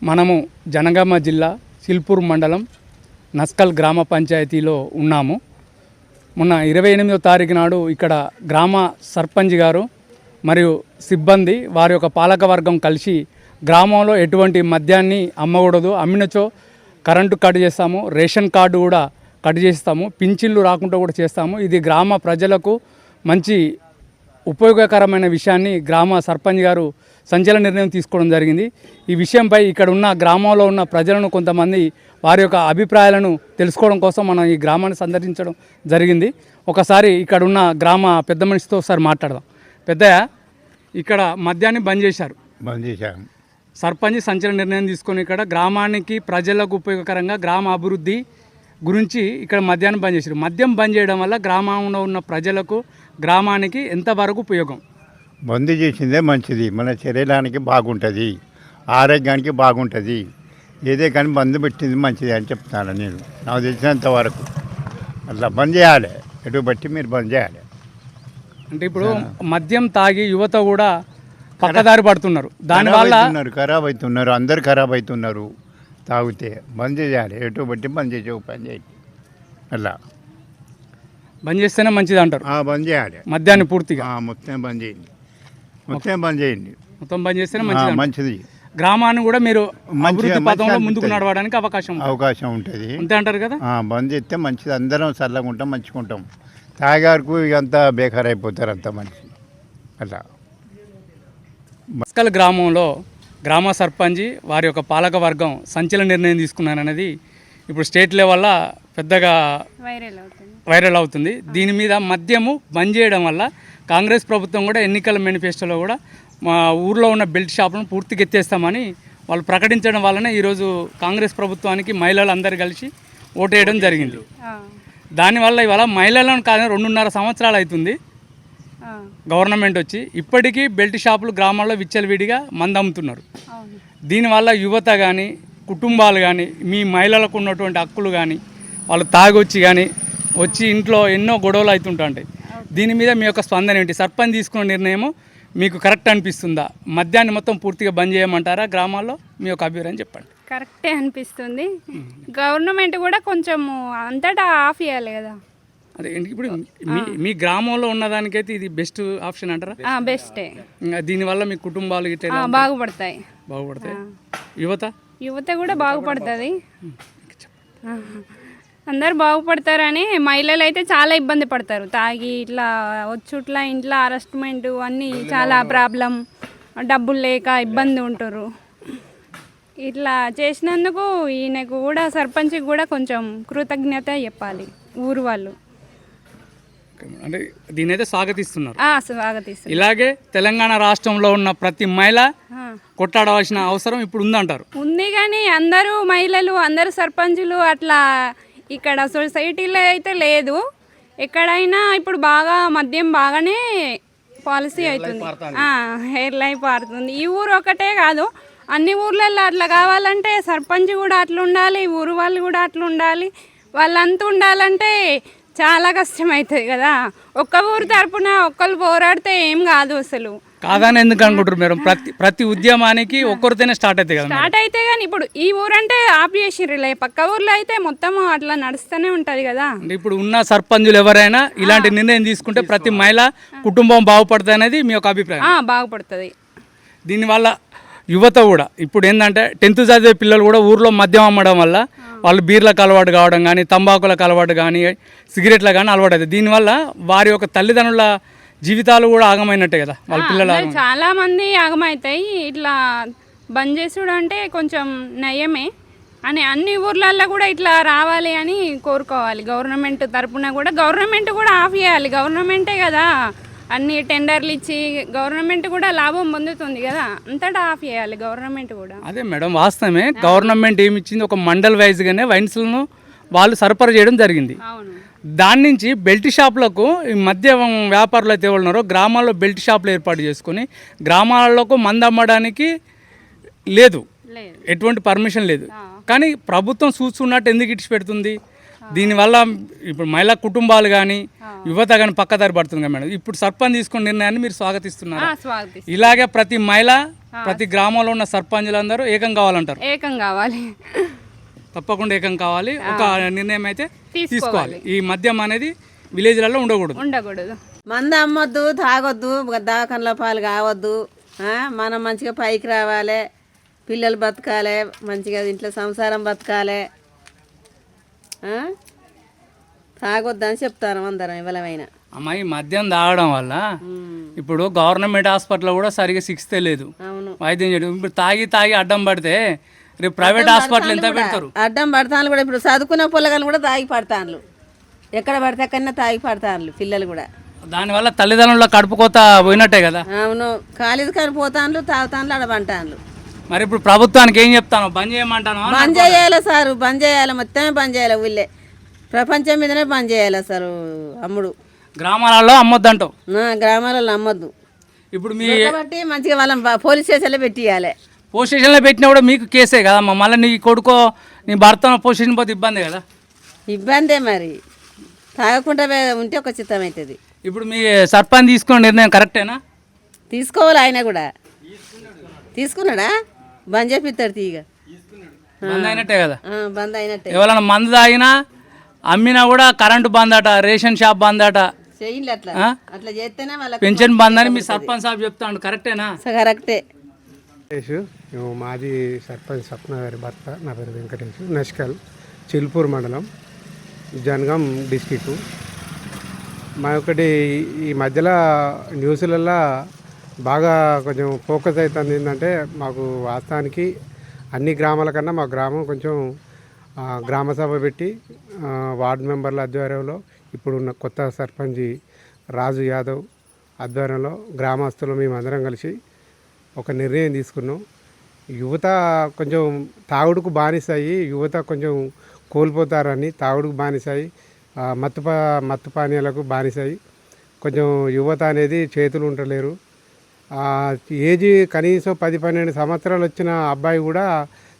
మనము జనగామ జిల్లా సిల్పూర్ మండలం నస్కల్ గ్రామ పంచాయతీలో ఉన్నాము. మొన్న 28వ తారీఖు నాడు ఇక్కడ గ్రామ సర్పంచ్ గారు మరియు సిబ్బంది వారి యొక్క పాలకవర్గం కలిసి గ్రామంలో ఎటువంటి మద్యాన్ని అమ్మకూడదు, అమ్మినచో కరెంటు కట్ చేస్తాము, రేషన్ కార్డు కూడా కట్ చేస్తాము, పింఛన్లు రాకుండా కూడా చేస్తాము. ఇది గ్రామ ప్రజలకు మంచి ఉపయోగకరమైన విషయాన్ని గ్రామ సర్పంచ్ గారు సంచలన నిర్ణయం తీసుకోవడం జరిగింది. ఈ విషయంపై ఇక్కడ ఉన్న గ్రామంలో ఉన్న ప్రజలను కొంతమంది వారి యొక్క అభిప్రాయాలను తెలుసుకోవడం కోసం మనం ఈ గ్రామాన్ని సందర్శించడం జరిగింది. ఒకసారి ఇక్కడ ఉన్న గ్రామ పెద్ద మనిషితో ఒకసారి మాట్లాడదాం. పెద్దయ్య, ఇక్కడ మద్యాన్ని బంద్ చేశారు. సర్పంచ్ సంచలన నిర్ణయం తీసుకొని ఇక్కడ గ్రామానికి ప్రజలకు ఉపయోగకరంగా గ్రామ అభివృద్ధి గురించి ఇక్కడ మద్యాన్ని బంద్ చేశారు. మద్యం బంద్ చేయడం వల్ల గ్రామంలో ఉన్న ప్రజలకు గ్రామానికి ఎంతవరకు ఉపయోగం? బంద్ చేసిందే మంచిది, మన శరీరానికి బాగుంటుంది, ఆరోగ్యానికి బాగుంటుంది. ఏదే కానీ బంద్ పెట్టింది మంచిది అని చెప్తాను నేను, నాకు తెలిసినంత వరకు. అట్లా బంద్ చేయాలి, ఎటు బట్టి మీరు బంద్ చేయాలి. అంటే ఇప్పుడు మద్యం తాగి యువత కూడా పక్కదారి పడుతున్నారు, దానివల్ల ఖరాబ్ అవుతున్నారు, అందరు ఖరాబ్ అవుతున్నారు. తాగితే బంద్ చేయాలి, ఎటు బట్టి బంద్ చేసే పని చేయండి. అలా బంద్ చేస్తేనే మంచిది అంటారు. బంద్ చేయాలి మద్యాన్ని పూర్తిగా, మొత్తం బంద్ చేయండి, మొత్తం బంద్ చేయండి. మొత్తం బంద్ చేస్తేనే మంచిది. మంచిది. గ్రామాన్ని కూడా మీరు అభివృద్ధి పథంలో ముందుకు నడవడానికి అవకాశం ఉంటుంది అంతే అంటారు కదా. బంద్ చేస్తే మంచిది, అందరం చల్లగా ఉంటాం, మంచిగా ఉంటాం. తాగారుకు ఇదంతా బేకార్ అయిపోతారు, అంత మనిషి. అలా నస్కల్ గ్రామంలో గ్రామ సర్పంచ్ వారి యొక్క పాలక వర్గం సంచలన నిర్ణయం తీసుకున్నారనేది ఇప్పుడు స్టేట్ లెవెల్లో పెద్దగా వైరల్ అవుతుంది. దీని మీద మద్యము బంద్ చేయడం వల్ల కాంగ్రెస్ ప్రభుత్వం కూడా ఎన్నికల మేనిఫెస్టోలో కూడా మా ఊర్లో ఉన్న బెల్ట్ షాపులను పూర్తిగా ఎత్తేస్తామని వాళ్ళు ప్రకటించడం వల్లనే ఈరోజు కాంగ్రెస్ ప్రభుత్వానికి మహిళలు అందరు కలిసి ఓటేయడం జరిగింది. దానివల్ల ఇవాళ మహిళలను కాదు 2.5 సంవత్సరాలు అవుతుంది గవర్నమెంట్ వచ్చి, ఇప్పటికీ బెల్ట్ షాపులు గ్రామాల్లో విచ్చలవిడిగా మందు అమ్ముతున్నారు. దీనివల్ల యువత కానీ కుటుంబాలు కానీ మీ మహిళలకు ఉన్నటువంటి హక్కులు కానీ వాళ్ళు తాగొచ్చి కానీ వచ్చి ఇంట్లో ఎన్నో గొడవలు అవుతుంటాయి. దీని మీద మీ యొక్క స్పందన ఏంటి? సర్పంచ్ తీసుకున్న నిర్ణయం మీకు కరెక్ట్ అనిపిస్తుందా? మద్యాన్ని మొత్తం పూర్తిగా బంద్ చేయమంటారా? గ్రామాల్లో మీ యొక్క అభిప్రాయం చెప్పండి. కరెక్టే అనిపిస్తుంది. గవర్నమెంట్ కూడా కొంచెం అంతటా ఆఫ్ చేయాలి కదా. అదే ఇప్పుడు మీ గ్రామంలో ఉన్నదానికైతే ఇది బెస్ట్ ఆప్షన్ అంటారా? బెస్టే. దీనివల్ల మీ కుటుంబాలు ఇట్లా బాగుపడతాయి. యువత కూడా బాగుపడుతుంది, అందరు బాగుపడతారని. మహిళలు అయితే చాలా ఇబ్బంది పడతారు, తాగి ఇట్లా వచ్చుట్లా ఇంట్లో అరెస్ట్మెంట్ అన్నీ చాలా ప్రాబ్లం, డబ్బులు లేక ఇబ్బంది ఉంటారు. ఇట్లా చేసినందుకు ఈయనకు కూడా సర్పంచ్కి కూడా కొంచెం కృతజ్ఞత చెప్పాలి ఊరు వాళ్ళు. అంటే దీని అయితే స్వాగతిస్తున్నారు. ఇలాగే తెలంగాణ రాష్ట్రంలో ఉన్న ప్రతి మహిళ కొట్టాడవలసిన అవసరం ఇప్పుడు ఉందంటారు. ఉంది, కానీ అందరూ మహిళలు అందరూ సర్పంచులు అట్లా ఇక్కడ సొసైటీలో అయితే లేదు. ఎక్కడైనా ఇప్పుడు బాగా మద్యం బాగానే పాలసీ అవుతుంది, హెయిర్ లైఫ్ పారుతుంది. ఈ ఊరు ఒకటే కాదు, అన్ని ఊర్లలో అట్లా కావాలంటే సర్పంచ్ కూడా అట్లా ఉండాలి, ఊరు వాళ్ళు కూడా అట్లా ఉండాలి. వాళ్ళంతా ఉండాలంటే చాలా కష్టం అవుతుంది కదా. ఒక్క ఊరు తరపున ఒక్కరు పోరాడితే ఏం కాదు అసలు. కాదని ఎందుకు అనుకుంటారు మీరు? ప్రతి ఉద్యమానికి ఒక్కరితోనే స్టార్ట్ అవుతాయి కదా. స్టార్ట్ అయితే కానీ ఇప్పుడు ఈ ఊరంటే ఆఫ్ చేసిర్రులే, పక్క ఊర్లో అయితే మొత్తం అట్లా నడుస్తూనే ఉంటది కదా. ఇప్పుడు ఉన్న సర్పంచులు ఎవరైనా ఇలాంటి నిర్ణయం తీసుకుంటే ప్రతి మహిళ కుటుంబం బాగుపడుతుంది అనేది మీ యొక్క అభిప్రాయం? బాగుపడుతుంది. దీనివల్ల యువత కూడా ఇప్పుడు ఏంటంటే 10th చదివే పిల్లలు కూడా ఊర్లో మద్యం అమ్మడం వల్ల వాళ్ళు బీర్లకు అలవాటు కావడం కానీ, తంబాకులకు అలవాటు కానీ, సిగరెట్లకు కానీ అలవాటు అవుతుంది. దీనివల్ల వారి యొక్క తల్లిదండ్రుల జీవితాలు కూడా ఆగమైనట్టే కదా, వాళ్ళ పిల్లలు చాలా మంది ఆగమవుతాయి. ఇట్లా బంద్ చేసుడు అంటే కొంచెం నయమే అని అన్ని ఊర్లల్లో కూడా ఇట్లా రావాలి అని కోరుకోవాలి. గవర్నమెంట్ తరపున కూడా గవర్నమెంట్ కూడా ఆఫ్ చేయాలి. గవర్నమెంటే కదా అన్ని టెండర్లు ఇచ్చి గవర్నమెంట్ కూడా లాభం పొందుతుంది కదా, అంతటా ఆఫ్ చేయాలి గవర్నమెంట్ కూడా. అదే మేడం, వాస్తవమే. గవర్నమెంట్ ఏమి ఇచ్చింది, ఒక మండల్ వైజ్గానే వైన్స్లను వాళ్ళు సరఫరా చేయడం జరిగింది. దాని నుంచి బెల్ట్ షాపులకు ఈ మధ్య వ్యాపారులు అయితే ఉన్నారో గ్రామాల్లో బెల్ట్ షాపులు ఏర్పాటు చేసుకొని గ్రామాలకు మందు అమ్మడానికి లేదు, ఎటువంటి పర్మిషన్ లేదు. కానీ ప్రభుత్వం చూస్తున్నట్టు ఎందుకు ఇచ్చి పెడుతుంది? దీనివల్ల ఇప్పుడు మహిళా కుటుంబాలు కానీ యువత కానీ పక్కదారి పడుతుంది కదా మేడం. ఇప్పుడు సర్పంచ్ తీసుకున్న నిర్ణయాన్ని మీరు స్వాగతిస్తున్నారు. స్వాగతిస్తాం. ఇలాగే ప్రతి మహిళ ప్రతి గ్రామంలో ఉన్న సర్పంచులందరూ ఏకం కావాలంటారు. ఏకం కావాలి, తప్పకుండా ఏకం కావాలి. ఒక నిర్ణయం అయితే తీసుకోవాలి. ఈ మద్యం అనేది విలేజ్లలో ఉండకూడదు. మంద అమ్మొద్దు, తాగొద్దు, దవాఖానలో పాలు కావద్దు. మనం మంచిగా పైకి రావాలి, పిల్లలు బతకాలి, మంచిగా ఇంట్లో సంసారం బతకాలి. తాగొద్దని చెప్తాను అందరం ఎవరైనా. అమ్మాయి మద్యం తాగడం వల్ల ఇప్పుడు గవర్నమెంట్ హాస్పిటల్ కూడా సరిగా శిక్షతే లేదు, అవును, వైద్యం చేయడం. ఇప్పుడు తాగి అడ్డం పడితే రేపు ప్రైవేట్ హాస్పిటల్ ఎంత పెడతారు? అడ్డం పడతాను కూడా. ఇప్పుడు చదువుకున్న పొల్లగాలు కూడా తాగి పడతాను, ఎక్కడ పడితే అక్కడనే తాగి పడతాను పిల్లలు కూడా. దానివల్ల తల్లిదండ్రుల కడుపు కోత పోయినట్టే కదా. అవును, కాలేజీ కానీ పోతాను, తాగుతాను, అడబంటాను. మరి ఇప్పుడు ప్రభుత్వానికి ఏం చెప్తాను? బంద్ చేయమంటాను. బంద్ చేయాలి సార్, బంద్ చేయాలి, మొత్తమే బంద్ చేయాలి. ఊళ్ళే ప్రపంచం మీదనే బంద్ చేయాలి సార్ అమ్ముడు. గ్రామాలలో అమ్మొద్దంటావు? గ్రామాలలో అమ్మొద్దు. ఇప్పుడు మీ కాబట్టి మంచిగా వాళ్ళని పోలీస్ స్టేషన్లో పెట్టియాలి. పోలీస్ స్టేషన్లో పెట్టినా కూడా మీకు కేసే కదా. మళ్ళీ నీ కొడుకో నీ భర్త పోలీస్ స్టేషన్ పోతే ఇబ్బంది కదా. ఇబ్బందే మరి, తాగకుండా ఉంటే ఒక చిత్తం అవుతుంది. ఇప్పుడు మీ సర్పంచ్ తీసుకున్న నిర్ణయం కరెక్టేనా? తీసుకోవాలి. ఆయన కూడా తీసుకున్నాడా? బంద్ చేపిస్తాడు తీగ. బంద్ అయినట్టే కదా. బంద్ అయినట్టే. ఎవరైనా మందు తాగినా అమ్మినా కూడా కరెంటు బంద్ అట, రేషన్ షాప్ బంద్ అట, చెయ్యండి అట్లా. అట్లా చేస్తేనే వాళ్ళకి పెన్షన్ బంద్ అని మీ సర్పంచ్ సాబ్ చెప్తాడు. కరెక్టేనా? కరెక్టే. మేము మాజీ సర్పంచ్ స్వప్న గారి భర్త. నా పేరు వెంకటేష్. నష్కల్, చిల్పూర్ మండలం, జనగాం డిస్టిక్. మా ఒకటి ఈ మధ్యలో న్యూస్లల్లో బాగా కొంచెం ఫోకస్ అవుతుంది ఏంటంటే, మాకు వాస్తవానికి అన్ని గ్రామాల కన్నా మా గ్రామం కొంచెం గ్రామ సభ పెట్టి వార్డు మెంబర్ల ఆధ్వర్యంలో ఇప్పుడున్న కొత్త సర్పంచ్ రాజు యాదవ్ ఆధ్వర్యంలో గ్రామస్తులు మేమందరం కలిసి ఒక నిర్ణయం తీసుకున్నాం. యువత కొంచెం తాగుడుకు బానిసాయి, యువత కొంచెం కోల్పోతారని తాగుడుకు బానిసాయి, మత్తు పానీయాలకు బానిసాయి. కొంచెం యువత అనేది చేతులు ఉండలేరు. ఏజ్ కనీసం 10-12 సంవత్సరాలు వచ్చిన అబ్బాయి కూడా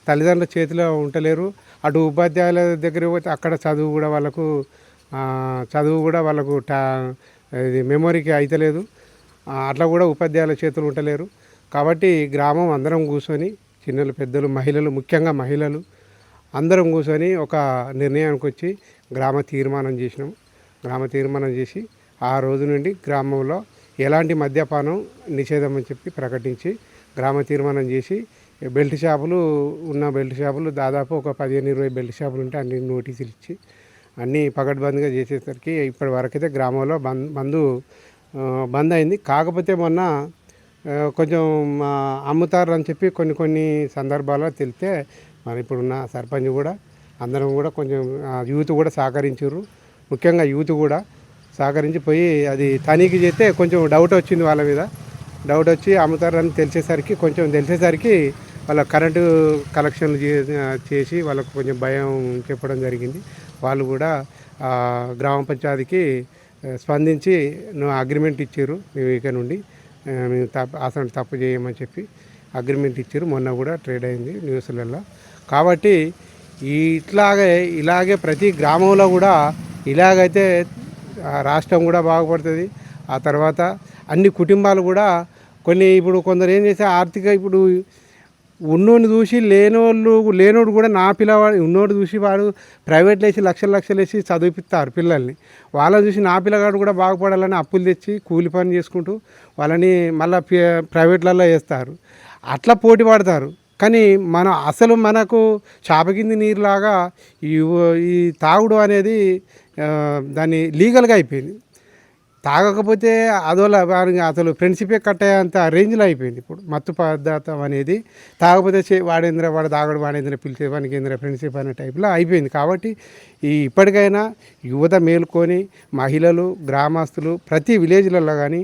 తల్లిదండ్రుల చేతిలో ఉండలేరు. అటు ఉపాధ్యాయుల దగ్గర పోతే అక్కడ చదువు కూడా వాళ్ళకు ఇది మెమొరీకి అయితలేదు. అట్లా కూడా ఉపాధ్యాయుల చేతులు ఉండలేరు. కాబట్టి గ్రామం అందరం కూర్చొని, చిన్నలు పెద్దలు మహిళలు, ముఖ్యంగా మహిళలు అందరం కూర్చొని ఒక నిర్ణయానికి వచ్చి గ్రామ తీర్మానం చేసినాం. గ్రామ తీర్మానం చేసి ఆ రోజు నుండి గ్రామంలో ఎలాంటి మద్యపానం నిషేధం అని చెప్పి ప్రకటించి గ్రామ తీర్మానం చేసి బెల్ట్ షాపులు దాదాపు ఒక 15-20 బెల్ట్ షాపులు ఉంటే అన్ని నోటీసులు ఇచ్చి అన్నీ పకడ్బందీగా చేసేసరికి ఇప్పటి వరకైతే గ్రామంలో బంద్ అయింది. కాకపోతే మొన్న కొంచెం అమ్ముతారు అని చెప్పి కొన్ని సందర్భాల్లో తెలిస్తే మన ఇప్పుడున్న సర్పంచ్ కూడా అందరం కూడా కొంచెం యూత్ కూడా సహకరించారు. ముఖ్యంగా యూత్ కూడా సహకరించి పోయి అది తనిఖీ చేస్తే కొంచెం డౌట్ వచ్చింది వాళ్ళ మీద. డౌట్ వచ్చి అమ్ముతారని తెలిసేసరికి వాళ్ళ కరెంటు కలెక్షన్లు చేసి వాళ్ళకు కొంచెం భయం చెప్పడం జరిగింది. వాళ్ళు కూడా గ్రామ పంచాయతీకి స్పందించి అగ్రిమెంట్ ఇచ్చారు. మేము ఇక నుండి మేము అసలు తప్పు చేయమని చెప్పి అగ్రిమెంట్ ఇచ్చారు. మొన్న కూడా ట్రేడ్ అయింది న్యూస్లలో. కాబట్టి ఇలాగే ప్రతి గ్రామంలో కూడా ఇలాగైతే రాష్ట్రం కూడా బాగుపడుతుంది. ఆ తర్వాత అన్ని కుటుంబాలు కూడా ఇప్పుడు కొందరు ఏం చేస్తే ఆర్థిక ఇప్పుడు ఉన్నోడిని చూసి లేనోడు కూడా నా పిల్లవాడు ఉన్నోడు చూసి వాడు ప్రైవేట్లో వేసి లక్షలు వేసి చదివిపిస్తారు పిల్లల్ని. వాళ్ళని చూసి నా పిల్లగాడు కూడా బాగుపడాలని అప్పులు తెచ్చి కూలి పని చేసుకుంటూ వాళ్ళని మళ్ళీ ప్రైవేట్లలో వేస్తారు. అట్లా పోటీ పడతారు. కానీ మనకు చాప కింది నీరులాగా ఈ తాగుడు అనేది దాన్ని లీగల్గా అయిపోయింది. తాగకపోతే అసలు ఫ్రెండ్షిపే కట్టేంత రేంజ్లో అయిపోయింది. ఇప్పుడు మత్తు పదార్థం అనేది తాగకపోతే వాడు తాగడు, వాడేంద్ర పిలిచే వానికి ఏంద్ర ఫ్రెండ్షిప్ అనే టైప్లో అయిపోయింది. కాబట్టి ఇప్పటికైనా యువత మేలుకొని మహిళలు, గ్రామస్తులు ప్రతి విలేజ్లలో కానీ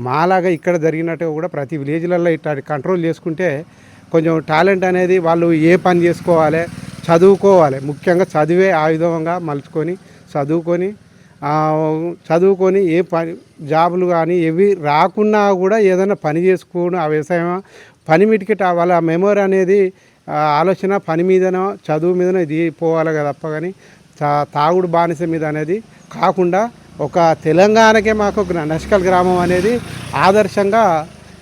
మాలాగా ఇక్కడ జరిగినట్టుగా కూడా ప్రతి విలేజ్లలో ఇట్లా కంట్రోల్ చేసుకుంటే కొంచెం టాలెంట్ అనేది వాళ్ళు ఏ పని చేసుకోవాలి, చదువుకోవాలి. ముఖ్యంగా చదివే ఆయుధంగా మలుచుకొని చదువుకొని ఏ పని జాబులు కానీ ఏవి రాకున్నా కూడా ఏదైనా పని చేసుకోవడం, ఆ వ్యవసాయం పని మీటికి వాళ్ళ మెమొరీ అనేది ఆలోచన పని మీదనో చదువు మీదనో ఇది పోవాలి కదా తప్ప కానీ తాగుడు బానిస మీద అనేది కాకుండా ఒక తెలంగాణకే మాకు నష్కల్ గ్రామం అనేది ఆదర్శంగా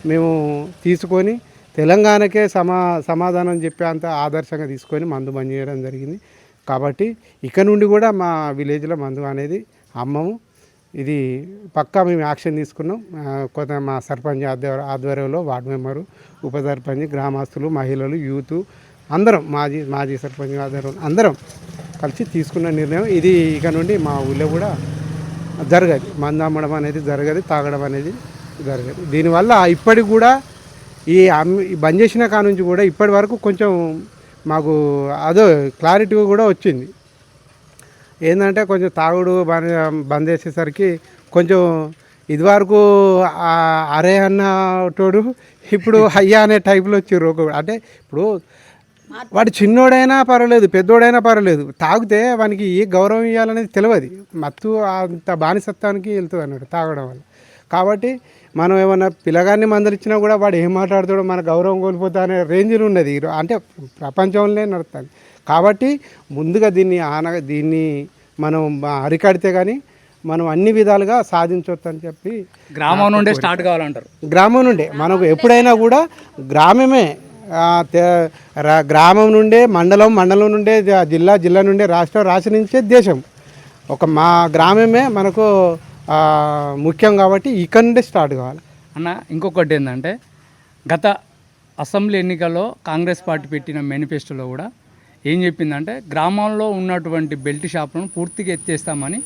మేము తీసుకొని తెలంగాణకే సమాధానం చెప్పేంత ఆదర్శంగా తీసుకొని మందు బంద్ చేయడం జరిగింది. కాబట్టి ఇక్కడ నుండి కూడా మా విలేజ్లో మందు అనేది అమ్మము. ఇది పక్కా మేము యాక్షన్ తీసుకున్నాం. కొంత మా సర్పంచ్ ఆధ్వర్యంలో వార్డు మెంబరు, ఉప సర్పంచ్, గ్రామస్తులు, మహిళలు, యూత్ అందరం మాజీ సర్పంచ్ ఆధ్వర్యంలో అందరం కలిసి తీసుకున్న నిర్ణయం ఇది. ఇక నుండి మా ఊళ్ళో కూడా జరగదు, మందు అమ్మడం అనేది జరగదు, తాగడం అనేది జరగదు. దీనివల్ల ఇప్పటికి కూడా ఈ బంద్ చేసిన కాడ నుంచి కూడా ఇప్పటి వరకు కొంచెం మాకు అదో క్లారిటీ కూడా వచ్చింది. ఏంటంటే కొంచెం తాగుడు బంద్ చేసేసరికి కొంచెం ఇదివరకు అరే అన్నటోడు ఇప్పుడు అయ్యా అనే టైప్లో వచ్చిర్రు. అంటే ఇప్పుడు వాడు చిన్నోడైనా పర్వాలేదు, పెద్దోడైనా పర్వాలేదు, తాగితే వానికి ఏ గౌరవం ఇవ్వాలనేది తెలియదు. మత్తు అంత బానిసత్వానికి వెళ్తుంది అన్నాడు తాగడం వల్ల. కాబట్టి మనం ఏమన్నా పిల్లగాన్ని మందులు ఇచ్చినా కూడా వాడు ఏం మాట్లాడుతాడో మన గౌరవం కోల్పోతా అనే రేంజ్లో ఉన్నది. అంటే ప్రపంచంలోనే నడుస్తుంది. కాబట్టి ముందుగా దీన్ని మనం అరికడితే కానీ మనం అన్ని విధాలుగా సాధించవచ్చు అని చెప్పి గ్రామం నుండే స్టార్ట్ కావాలంటారు. గ్రామం నుండే మనకు ఎప్పుడైనా కూడా గ్రామమే, గ్రామం నుండే మండలం నుండే జిల్లా నుండే రాష్ట్రం నుంచే దేశం. మా గ్రామమే మనకు ముఖ్యం. కాబట్టి ఇక్కడ నుండే స్టార్ట్ కావాలి అన్న. ఇంకొకటి ఏంటంటే గత అసెంబ్లీ ఎన్నికల్లో కాంగ్రెస్ పార్టీ పెట్టిన మేనిఫెస్టోలో కూడా ఏం చెప్పిందంటే గ్రామాల్లో ఉన్నటువంటి బెల్ట్ షాపులను పూర్తిగా ఎత్తేస్తామని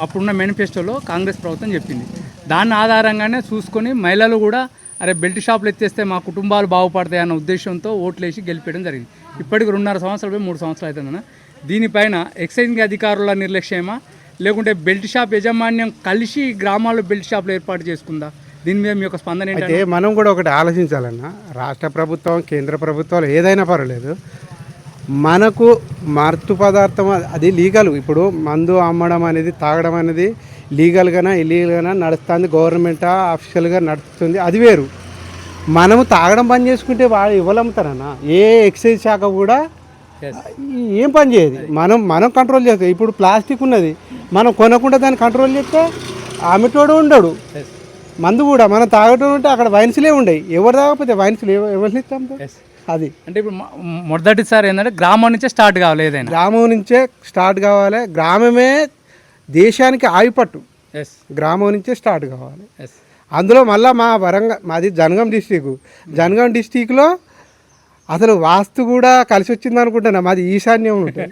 అప్పుడున్న మేనిఫెస్టోలో కాంగ్రెస్ ప్రభుత్వం చెప్పింది. దాని ఆధారంగానే చూసుకొని మహిళలు కూడా అరే బెల్ట్ షాపులు ఎత్తేస్తే మా కుటుంబాలు బాగుపడతాయి అన్న ఉద్దేశంతో ఓట్లేసి గెలిపేయడం జరిగింది. ఇప్పటికి 2.5 సంవత్సరాలు 3 సంవత్సరాలు అవుతుందన్న. దీనిపైన ఎక్సైజ్ అధికారుల నిర్లక్ష్యమా లేకుంటే బెల్ట్ షాప్ యాజమాన్యం కలిసి గ్రామాల్లో బెల్ట్ షాపులు ఏర్పాటు చేసుకుందా? దీని మీద మీ యొక్క స్పందన ఏంటి? అయితే మనం కూడా ఒకటి ఆలోచించాలన్న, రాష్ట్ర ప్రభుత్వం కేంద్ర ప్రభుత్వాలు ఏదైనా పర్వాలేదు, మనకు మత్తు పదార్థం అది లీగల్. ఇప్పుడు మందు అమ్మడం అనేది తాగడం అనేది లీగల్గానా ఇల్లీగల్గానా నడుస్తుంది, గవర్నమెంట్ అఫీషియల్గా నడుస్తుంది, అది వేరు. మనము తాగడం బంద్ చేసుకుంటే వాడు ఇవ్వలమ్ముతారన్నా. ఏ ఎక్సైజ్ శాఖ కూడా ఏం పని చేయదు. మనం కంట్రోల్ చేస్తాం. ఇప్పుడు ప్లాస్టిక్ ఉన్నది, మనం కొనకుండా దాన్ని కంట్రోల్ చేస్తే అమ్మటోడు ఉండడు. మందు కూడా మనం తాగటం ఉంటే అక్కడ వైన్స్లే ఉండవు. ఎవరు తాగకపోతే వైన్స్లు ఎవరిని ఇస్తాం? అది అంటే ఇప్పుడు మొదటిసారి ఏంటంటే గ్రామం నుంచే స్టార్ట్ కావాలి. ఏదైనా గ్రామం నుంచే స్టార్ట్ కావాలి. గ్రామమే దేశానికి ఆయుపట్టు. గ్రామం నుంచే స్టార్ట్ కావాలి. అందులో మళ్ళీ మాది జనగాం డిస్టిక్లో అసలు వాస్తు కూడా కలిసి వచ్చింది అనుకుంటున్నా. మాది ఈశాన్యం ఉంటుంది.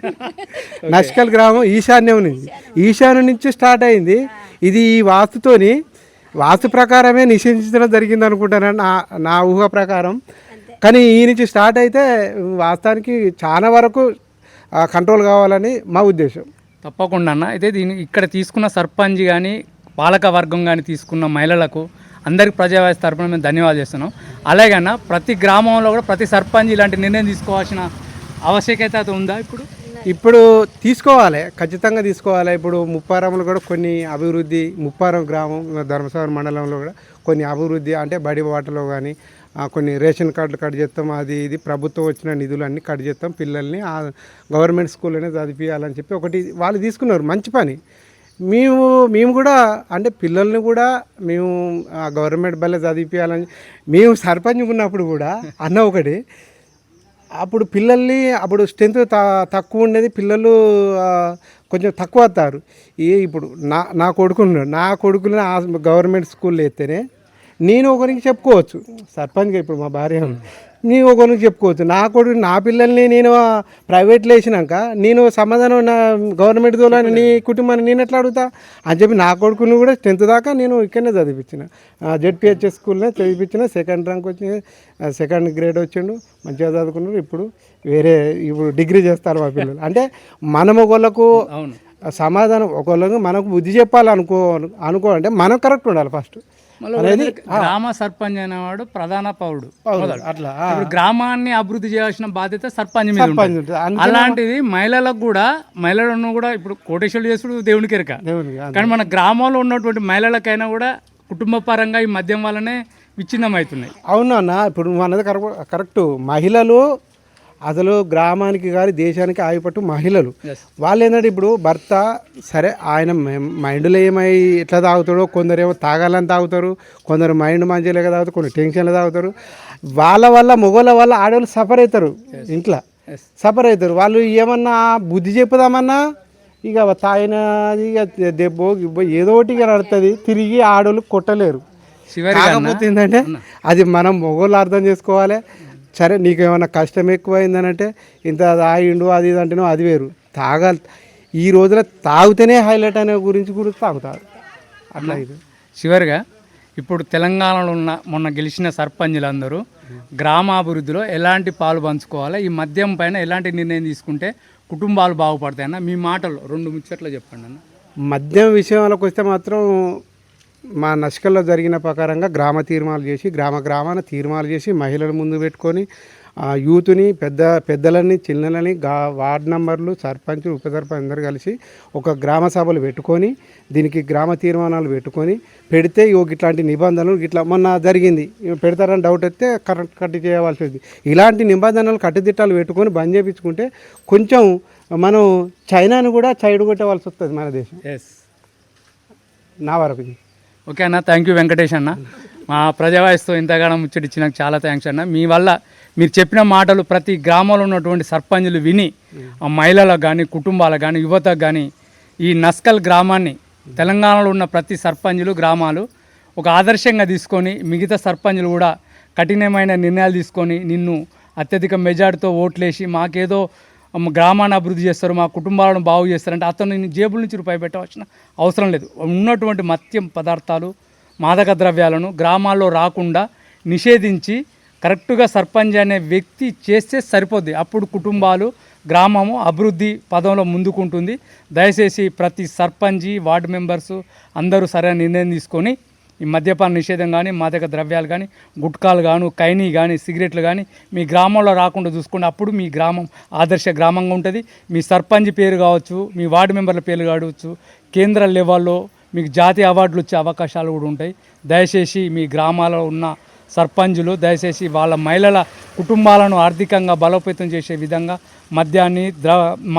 నష్కల్ గ్రామం ఈశాన్యం నుంచి స్టార్ట్ అయింది. ఇది ఈ వాస్తు ప్రకారమే నిషేధించడం జరిగింది అనుకుంటాను నా ఊహ ప్రకారం. కానీ ఈ నుంచి స్టార్ట్ అయితే వాస్తవానికి చాలా వరకు కంట్రోల్ కావాలని మా ఉద్దేశం. తప్పకుండా అన్న. అయితే ఇక్కడ తీసుకున్న సర్పంచ్ కానీ పాలక వర్గం కానీ తీసుకున్న మహిళలకు అందరికి ప్రజావాసి తరపున మేము ధన్యవాదాలు చేస్తున్నాం. అలాగే అన్న ప్రతి గ్రామంలో కూడా ప్రతి సర్పంచ్ ఇలాంటి నిర్ణయం తీసుకోవాల్సిన ఆవశ్యకత ఉందా? ఇప్పుడు తీసుకోవాలి, ఖచ్చితంగా తీసుకోవాలి. ఇప్పుడు ముప్పారంలో కూడా కొన్ని అభివృద్ధి, ముప్పారం గ్రామం ధర్మసాగర్ మండలంలో కూడా కొన్ని అభివృద్ధి అంటే బడి వాటలో కానీ కొన్ని రేషన్ కార్డులు కట్ చేస్తాం. ఇది ప్రభుత్వం వచ్చిన నిధులు అన్నీ కట్ చేస్తాం. పిల్లల్ని గవర్నమెంట్ స్కూల్లోనే చదివించాలని చెప్పి ఒకటి వాళ్ళు తీసుకున్నారు. మంచి పని. మేము కూడా అంటే పిల్లల్ని కూడా మేము గవర్నమెంట్ బల్లే చదివించాలని మేము సర్పంచ్ ఉన్నప్పుడు కూడా అన్న ఒకటి, అప్పుడు పిల్లల్ని అప్పుడు స్ట్రెంత్ తక్కువ ఉండేది, పిల్లలు కొంచెం తక్కువ వస్తారు. ఇప్పుడు నా కొడుకుని గవర్నమెంట్ స్కూల్లో వేస్తేనే నేను ఒకరికి చెప్పుకోవచ్చు, సర్పంచ్గా ఇప్పుడు మా భార్య నేను ఒకరికి చెప్పుకోవచ్చు. నా పిల్లల్ని నేను ప్రైవేట్లో వేసినాక నేను సమాధానం నా గవర్నమెంట్ ద్వారా నీ కుటుంబాన్ని నేను ఎట్లా అడుగుతా అని చెప్పి నా కొడుకుని కూడా 10th దాకా నేను ఇక్కడనే చదివించిన. జెడ్పిహెచ్ఎస్ స్కూల్నే చదివించిన. 2nd ర్యాంక్ వచ్చింది, 2nd గ్రేడ్ వచ్చిండు, మంచిగా చదువుకున్నారు. ఇప్పుడు డిగ్రీ చేస్తారు మా పిల్లలు. అంటే మనం ఒకళ్ళకు సమాధానం ఒకళ్ళకు మనకు బుద్ధి చెప్పాలనుకో అంటే మనం కరెక్ట్ ఉండాలి ఫస్ట్. గ్రామ సర్పంచ్ అనేవాడు ప్రధాన పౌరుడు. అట్లా గ్రామాన్ని అభివృద్ధి చేయాల్సిన బాధ్యత సర్పంచ్ మీద ఉంటుంది. అలాంటిది మహిళలను కూడా ఇప్పుడు కోటేశ్వరుడు చేసుడు దేవునికి ఎరక, కానీ మన గ్రామంలో ఉన్నటువంటి మహిళలకైనా కూడా కుటుంబ పరంగా ఈ మద్యం వల్లనే విచ్ఛిన్నం అవుతున్నాయి. అవునా అన్న, ఇప్పుడు మనది కరెక్ట్. మహిళలు అసలు గ్రామానికి కానీ దేశానికి ఆయుపట్టు మహిళలు. వాళ్ళు ఏంటంటే ఇప్పుడు భర్త సరే ఆయన మైండ్లో ఏమై ఎట్లా తాగుతాడో, కొందరేమో తాగాలని తాగుతారు, కొందరు మైండ్ మంచిగా లేక తాగుతారు, కొన్ని టెన్షన్లు తాగుతారు. వాళ్ళ వల్ల మొగోళ్ళ వల్ల ఆడవాళ్ళు సఫర్ అవుతారు, ఇంట్లో సఫర్ అవుతారు. వాళ్ళు ఏమన్నా బుద్ధి చెప్పుదామన్నా ఇక తాగిన ఇక దెబ్బో గిబ్బో ఏదో ఒకటి ఇక నడుతుంది, తిరిగి ఆడవాళ్ళు కొట్టలేరు. కాకపోతే ఏంటంటే అది మనం మొగోళ్ళు అర్థం చేసుకోవాలి. సరే నీకు ఏమైనా కష్టం ఎక్కువైందనంటే ఇంత తాగిండు అది ఇది అంటేనో అది వేరు. తాగాలి, ఈ రోజున తాగితేనే హైలైట్ అనే గురించి కూడా తాగుతారు అట్లా. ఇది చివరిగా ఇప్పుడు తెలంగాణలో ఉన్న మొన్న గెలిచిన సర్పంచులందరూ గ్రామాభివృద్ధిలో ఎలాంటి పాలు పంచుకోవాలి, ఈ మద్యం పైన ఎలాంటి నిర్ణయం తీసుకుంటే కుటుంబాలు బాగుపడతాయన్న మీ మాటలు 2 ముచ్చట్లు చెప్పండి అన్న. మద్యం విషయంలోకి వస్తే మాత్రం మా నష్కల్లో జరిగిన ప్రకారంగా గ్రామాన తీర్మానాలు చేసి మహిళల ముందు పెట్టుకొని యూత్ని పెద్దలని చిన్నలని వార్డు నంబర్లు సర్పంచ్ ఉప సర్పంచ్ అందరు కలిసి ఒక గ్రామ సభలు పెట్టుకొని దీనికి గ్రామ తీర్మానాలు పెట్టుకొని పెడితే ఇట్లాంటి నిబంధనలు ఇట్లా మొన్న జరిగింది పెడతారని డౌట్ వస్తే కట్టి చేయవలసి ఉంది. ఇలాంటి నిబంధనలు కట్టుదిట్టాలు పెట్టుకొని బంద్ చేయించుకుంటే కొంచెం మనం చైనాను కూడా సైడ్ కొట్టవలసి వస్తుంది మన దేశం. నా వరకు. ఓకే అన్న, థ్యాంక్ యూ వెంకటేష్ అన్న. మా ప్రజావాయిస్తో ఇంతగానో ముచ్చటిచ్చినాక చాలా థ్యాంక్స్ అన్న. మీ వల్ల మీరు చెప్పిన మాటలు ప్రతి గ్రామంలో ఉన్నటువంటి సర్పంచులు విని ఆ మహిళలకు కానీ కుటుంబాలకు కానీ యువతకు కానీ ఈ నస్కల్ గ్రామాన్ని తెలంగాణలో ఉన్న ప్రతి సర్పంచులు గ్రామాలు ఒక ఆదర్శంగా తీసుకొని మిగతా సర్పంచులు కూడా కఠినమైన నిర్ణయాలు తీసుకొని నిన్ను అత్యధిక మెజార్టీతో ఓట్లేసి మాకేదో గ్రామాన్ని అభివృద్ధి చేస్తారు, మా కుటుంబాలను బాగు చేస్తారంటే అతను జేబుల నుంచి రూపాయి పెట్టవలసిన అవసరం లేదు. ఉన్నటువంటి మద్యం పదార్థాలు మాదక ద్రవ్యాలను గ్రామాల్లో రాకుండా నిషేధించి కరెక్ట్గా సర్పంచ్ అనే వ్యక్తి చేస్తే సరిపోద్ది. అప్పుడు కుటుంబాలు గ్రామము అభివృద్ధి పదంలో ముందుకుంటుంది. దయచేసి ప్రతి సర్పంచి వార్డు మెంబర్సు అందరూ సరైన నిర్ణయం తీసుకొని ఈ మద్యపాన నిషేధం కానీ మాదక ద్రవ్యాలు కానీ గుట్కాలు కానీ కైనీ కానీ సిగరెట్లు కానీ మీ గ్రామంలో రాకుండా చూసుకోండి. అప్పుడు మీ గ్రామం ఆదర్శ గ్రామంగా ఉంటుంది. మీ సర్పంచ్ పేరు కావచ్చు, మీ వార్డు మెంబర్ల పేర్లు కావచ్చు, కేంద్ర లెవెల్లో మీకు జాతీయ అవార్డులు వచ్చే అవకాశాలు కూడా ఉంటాయి. దయచేసి మీ గ్రామాల్లో ఉన్న సర్పంచులు దయచేసి వాళ్ళ మహిళల కుటుంబాలను ఆర్థికంగా బలోపేతం చేసే విధంగా మద్యాన్ని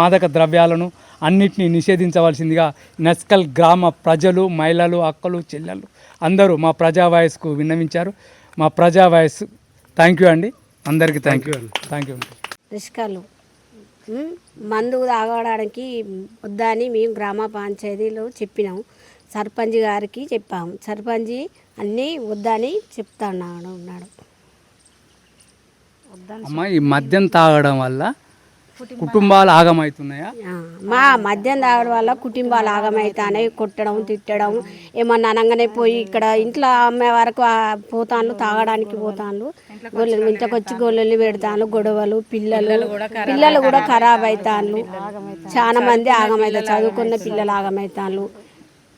మాదక ద్రవ్యాలను అన్నిటినీ నిషేధించవలసిందిగా నస్కల్ గ్రామ ప్రజలు, మహిళలు, అక్కలు, చెల్లెళ్ళు అందరూ మా ప్రజా వాయిస్కు విన్నవించారు. మా ప్రజా వాయిస్ థ్యాంక్ యూ అండి, అందరికీ థ్యాంక్ యూ అండి. రిస్కాలు మందు తాగడానికి వద్దని మేము గ్రామ పంచాయతీలో చెప్పినాము, సర్పంచ్ గారికి చెప్పాము. సర్పంచ్ అన్నీ వద్దని చెప్తున్నాడు. అమ్మ ఈ మద్యం తాగడం వల్ల కుటుంబాలు ఆగమవుతున్నాయా? మా మద్యం తాగడం వల్ల కుటుంబాలు ఆగమవుతాయి. కొట్టడం తిట్టడం ఏమన్నా అనగానే పోయి ఇక్కడ ఇంట్లో అమ్మే వరకు పోతాను, తాగడానికి పోతాను, ఇంట్లోకి వచ్చి గొల్లలు పెడతాను, గొడవలు, పిల్లలు కూడా ఖరాబ్ అవుతాను. చాలా మంది ఆగమవుతారు, చదువుకున్న పిల్లలు ఆగమవుతాను.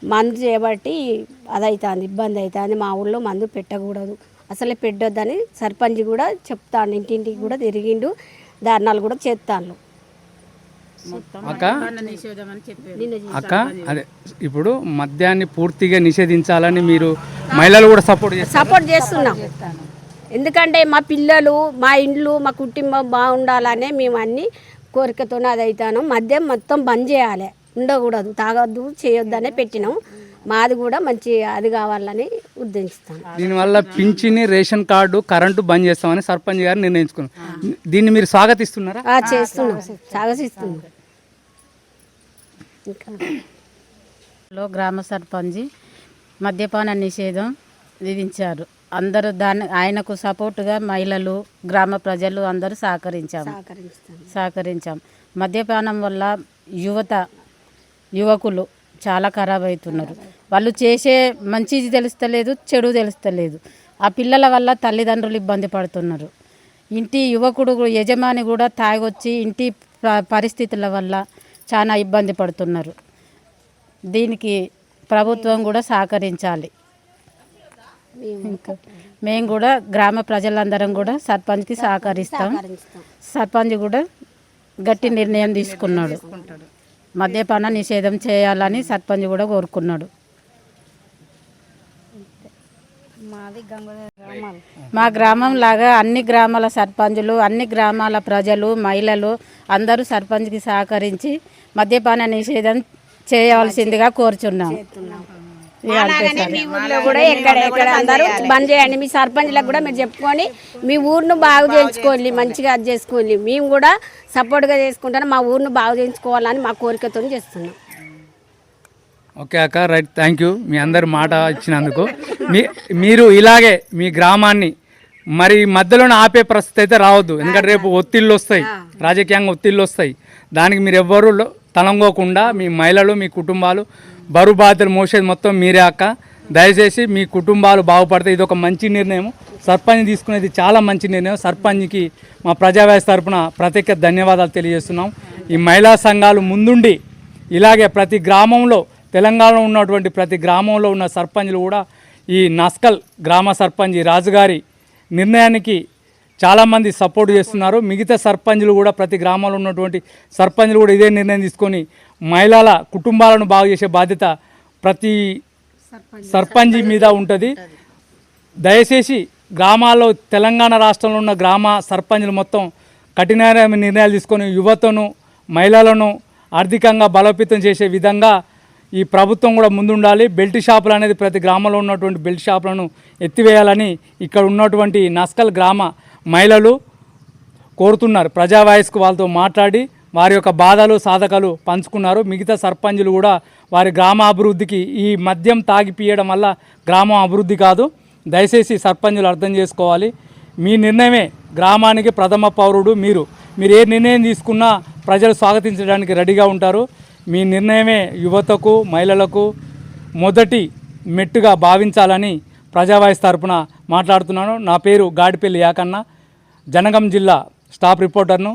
మందు చేయబట్టి అదవుతుంది, ఇబ్బంది అవుతుంది. మా ఊళ్ళో మందు పెట్టకూడదు, అసలే పెట్టొద్దని సర్పంచ్ కూడా చెప్తాను. ఇంటింటికి కూడా తిరిగిండు, ధర్నాలు కూడా చేస్తాను. అక్క అదే ఇప్పుడు మద్యాన్ని పూర్తిగా నిషేధించాలని మీరు మహిళలు కూడా సపోర్ట్ చేస్తున్నాం. ఎందుకంటే మా పిల్లలు, మా ఇండ్లు, మా కుటుంబం బాగుండాలనే మేము అన్ని కోరికతోనే అది అవుతాను. మద్యం మొత్తం బంద్ చేయాలి, ఉండకూడదు, తాగొద్దు, చేయొద్దనే పెట్టినాం. మాది కూడా మంచి అది కావాలని ఉద్దేశిస్తాను. దీనివల్ల పింఛని, రేషన్ కార్డు, కరెంటు బంద్ చేస్తామని సర్పంచ్ గారు నిర్ణయించుకున్నారు. దీన్ని మీరు స్వాగతిస్తున్నారా? చేస్తున్నాం, స్వాగతిస్తున్నాం. గ్రామ సర్పంచ్ మద్యపాన నిషేధం విధించారు. అందరూ ఆయనకు సపోర్టుగా మహిళలు, గ్రామ ప్రజలు అందరూ సహకరించాం. మద్యపానం వల్ల యువకులు చాలా ఖరాబ్ అవుతున్నారు. వాళ్ళు చేసే మంచిది తెలుస్తలేదు, చెడు తెలుస్తలేదు. ఆ పిల్లల వల్ల తల్లిదండ్రులు ఇబ్బంది పడుతున్నారు. ఇంటి యువకుడు యజమాని కూడా తాగొచ్చి ఇంటి పరిస్థితుల వల్ల చాలా ఇబ్బంది పడుతున్నారు. దీనికి ప్రభుత్వం కూడా సహకరించాలి. ఇంకా మేము కూడా గ్రామ ప్రజలందరం కూడా సర్పంచ్కి సహకరిస్తాం. సర్పంచ్ కూడా గట్టి నిర్ణయం తీసుకున్నాడు, మద్యపాన నిషేధం చేయాలని సర్పంచ్ కూడా కోరుకున్నాడు. మా గ్రామం లాగా అన్ని గ్రామాల సర్పంచులు, అన్ని గ్రామాల ప్రజలు, మహిళలు అందరూ సర్పంచ్కి సహకరించి మద్యపాన నిషేధం చేయవలసిందిగా కోరుచున్నాం. మీ ఊర్లో కూడా ఎక్కడ అందరూ బంద్ చేయండి. మీ సర్పంచ్లకు కూడా మీరు చెప్పుకొని మీ ఊరును బాగు చేయించుకోండి, మంచిగా అది చేసుకోండి. మేము కూడా సపోర్ట్గా చేసుకుంటాను, మా ఊరును బాగు చేయించుకోవాలని మా కోరికతో చేస్తున్నాం. ఓకే అక్క, రైట్, థ్యాంక్ యూ మీ అందరి మాట ఇచ్చినందుకు. మీరు ఇలాగే మీ గ్రామాన్ని మరి మధ్యలోనే ఆపే పరిస్థితి అయితే రావద్దు. ఎందుకంటే రేపు ఒత్తిళ్ళు వస్తాయి, రాజకీయంగా ఒత్తిళ్ళు వస్తాయి. దానికి మీరు ఎవ్వరూ తలంగోకుండా మీ మహిళలు, మీ కుటుంబాలు బరువు బాధ్యతలు మోసేది మొత్తం మీరే అక్క. దయచేసి మీ కుటుంబాలు బాగుపడతాయి. ఇది ఒక మంచి నిర్ణయం, సర్పంచ్ తీసుకునేది చాలా మంచి నిర్ణయం. సర్పంచ్కి మా ప్రజావేశ తరపున ప్రత్యేక ధన్యవాదాలు తెలియజేస్తున్నాం. ఈ మహిళా సంఘాలు ముందుండి ఇలాగే ప్రతి గ్రామంలో, తెలంగాణలో ఉన్నటువంటి ప్రతి గ్రామంలో ఉన్న సర్పంచ్లు కూడా ఈ నస్కల్ గ్రామ సర్పంచ్ రాజుగారి నిర్ణయానికి చాలామంది సపోర్ట్ చేస్తున్నారు. మిగతా సర్పంచ్లు కూడా, ప్రతి గ్రామంలో ఉన్నటువంటి సర్పంచ్లు కూడా ఇదే నిర్ణయం తీసుకొని మహిళల కుటుంబాలను బాగు చేసే బాధ్యత ప్రతి సర్పంచ్ మీద ఉంటుంది. దయచేసి గ్రామాల్లో, తెలంగాణ రాష్ట్రంలో ఉన్న గ్రామ సర్పంచ్లు మొత్తం కఠినమైన నిర్ణయాలు తీసుకొని యువతను, మహిళలను ఆర్థికంగా బలోపేతం చేసే విధంగా ఈ ప్రభుత్వం కూడా ముందుండాలి. బెల్ట్ షాపులు అనేది ప్రతి గ్రామంలో ఉన్నటువంటి బెల్ట్ షాపులను ఎత్తివేయాలని ఇక్కడ ఉన్నటువంటి నస్కల్ గ్రామ మహిళలు కోరుతున్నారు. ప్రజా వాయిస్కు వాళ్ళతో మాట్లాడి వారి యొక్క బాధలు, సాధకాలు పంచుకున్నారు. మిగతా సర్పంచులు కూడా వారి గ్రామ అభివృద్ధికి, ఈ మద్యం తాగిపియడం వల్ల గ్రామం అభివృద్ధి కాదు. దయచేసి సర్పంచులు అర్థం చేసుకోవాలి. మీ నిర్ణయమే గ్రామానికి ప్రథమ పౌరుడు. మీరు ఏ నిర్ణయం తీసుకున్నా ప్రజలు స్వాగతించడానికి రెడీగా ఉంటారు. మీ నిర్ణయమే యువతకు, మహిళలకు మొదటి మెట్టుగా భావించాలని ప్రజావాయిస్ తరపున మాట్లాడుతున్నాను. నా పేరు గాడిపల్లి యాకన్న, జనగాం జిల్లా స్టాఫ్ రిపోర్టర్ను.